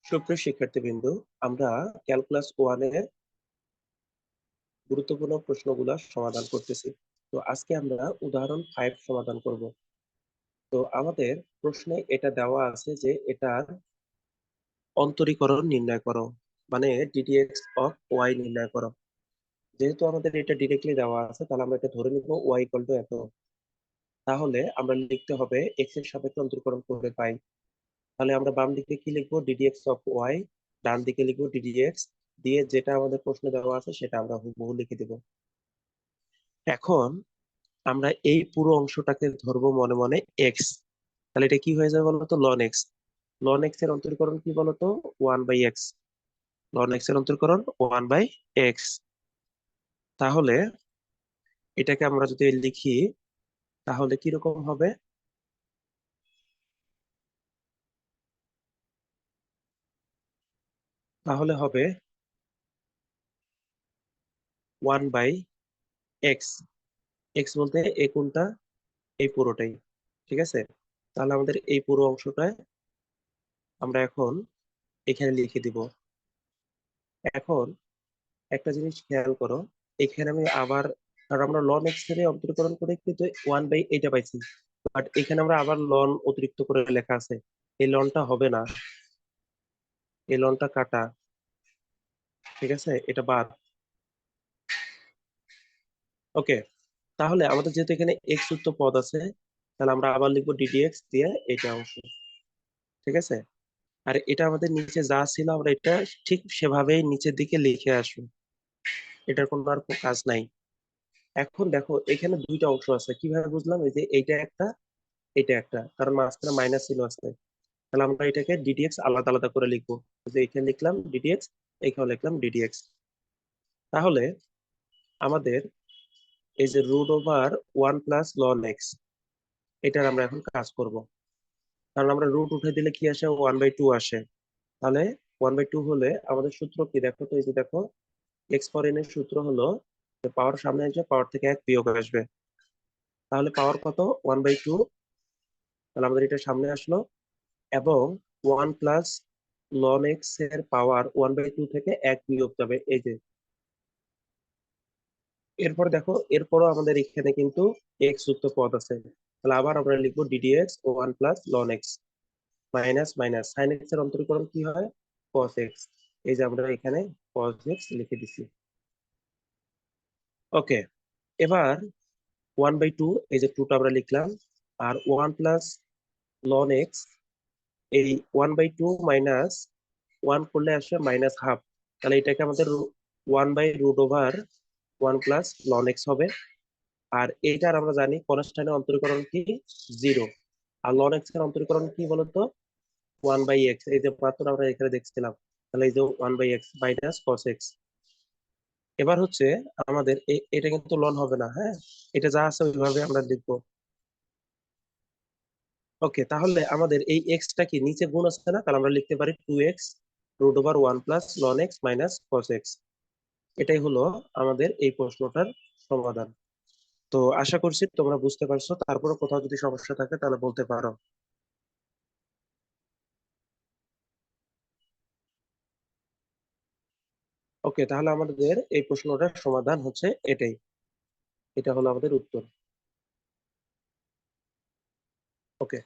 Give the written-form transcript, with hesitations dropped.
সুপ্রিয় শিক্ষার্থীবৃন্দ, আমরা ক্যালকুলাস 1 এর গুরুত্বপূর্ণ প্রশ্নগুলো সমাধান করতেছি। তো আজকে আমরা উদাহরণ 5 সমাধান করব। তো আমাদের প্রশ্নে এটা দেওয়া আছে যে এটার অন্তরীকরণ নির্ণয় করো, মানে ডিডিএক্স অফ ওয়াই নির্ণয় করো। যেহেতু আমাদের এটা ডিরেক্টলি দেওয়া আছে, তাহলে আমরা এটা ধরে নিব ওয়াই ইকুয়াল টু এত। তাহলে আমরা লিখতে হবে এক্স এর সাপেক্ষে অন্তরীকরণ করে পাই। তাহলে আমরা বাম দিকে কি লিখবো, ডিডিএক্স অফ ওয়াই, ডান দিকে লিখবো ডিডিএক্স, দিয়ে যেটা আমাদের প্রশ্নে দেওয়া আছে সেটা আমরা হুবহু লিখে দিব। এখন আমরা এই পুরো অংশটাকে ধরবো মনে মনে এক্স। তাহলে এটা কি হয়ে যাবে বলতো, লন এক্স। লন এক্স এর অন্তরীকরণ কি বলতো, 1/x। লন এক্স এর অন্তরীকরণ 1/x। তাহলে এটাকে আমরা যদি লিখি তাহলে কিরকম হবে, তাহলে হবে 1/x। এক্স বলতে এই কোনটা, এই পুরোটাই। ঠিক আছে, তাহলে আমাদের এই পুরো অংশটা আমরা এখন এখানে লিখে দিব। এখন একটা জিনিস খেয়াল করো, এখানে আমি আবার, কারণ আমরা লন এক্স এর অন্তরীকরণ করে কিন্তু 1/এটা পাইছি, বাট এখানে আমরা আবার লন অতিরিক্ত করে লেখা আছে। এই লনটা হবে না, এই লনটা কাটা। ঠিক আছে, এটা বাদ। ওকে, তাহলে আমাদের যেহেতু এখানে এক্স যুক্ত পদ আছে, তাহলে আমরা আবার লিখবো ডিডিএক্স দিয়ে এটা অংশ। ঠিক আছে, আর এটা আমাদের নিচে যা ছিল আমরা এটা ঠিক সেভাবেই নিচের দিকে লিখে আসবো। এটার কোনো আর কোনো কাজ নাই। এখন দেখো এখানে দুইটা অংশ আছে, কিভাবে বুঝলাম, এই যে এইটা একটা, এটা একটা, কারণ মাঝখানে মাইনাস চিহ্ন আছে। তাহলে আমরা এটাকে ডিডিএক্স আলাদা আলাদা করে লিখবো। যে এখানে লিখলাম ডিডিএক্স, এখানে লিখলাম ডিডিএক্স। তাহলে আমাদের এই যে রুট ওভার 1 + ln x, এটার আমরা এখন কাজ করব। কারণ আমরা রুট উঠে দিলে কি আসে, 1/2 আসে। তাহলে 1/2 হলে আমাদের সূত্র কি দেখো তো, এই যে দেখো এক্স ফর এন এর সূত্র হলো, পাওয়ার সামনে আসবে, পাওয়ার থেকে 1 বিয়োগ আসবে। তাহলে পাওয়ার কত, 1/2। তাহলে আমাদের এটা সামনে আসলো, এবং 1 + ln x এর পাওয়ার 1/2 থেকে 1 বিয়োগ যাবে, এই যে। এরপর দেখো, এরপরও আমাদের এখানে কিন্তু এক্স যুক্ত পদ আছে। তাহলে আবার আমরা লিখবো ddx 1 + ln x, minus minus sine x এর অন্তরীকরণ কি হয়, কস এক্স। এই যে আমরা এখানে কস এক্স লিখে দিছি। ওকে, এবার 1/2, এই যে 2টা আমরা লিখলাম, আর 1 + ln x, এই 1/2 মাইনাস 1 করলে আসবে -1/2। তাহলে এটাকে আমাদের 1/√1 + ln x হবে। আর এইটার আমরা জানি কনস্ট্যান্টের অন্তরীকরণ কি, 0। আর ln x এর অন্তরীকরণ কি বলতো, 1/x। এই যে মাত্র আমরা এখানে দেখছিলাম। তাহলে এই যে 1/x মাইনাস cos x। এবার হচ্ছে আমাদের এটা কিন্তু লন হবে না, হ্যাঁ, এটা যা আছে ওইভাবে আমরা লিখবো। ওকে, তাহলে আমাদের এই এক্সটা কি নিচে গুণ আছে না, তাহলে আমরা লিখতে পারি 2x√1 + ln x minus cos x। এটাই হলো আমাদের এই প্রশ্নটার সমাধান। তো আশা করছি তোমরা বুঝতে পারছো। তারপরে কোথাও যদি সমস্যা থাকে তাহলে বলতে পারো। ওকে, তাহলে আমাদের এই প্রশ্নটার সমাধান হচ্ছে এটাই। এটা হলো আমাদের উত্তর। ওকে।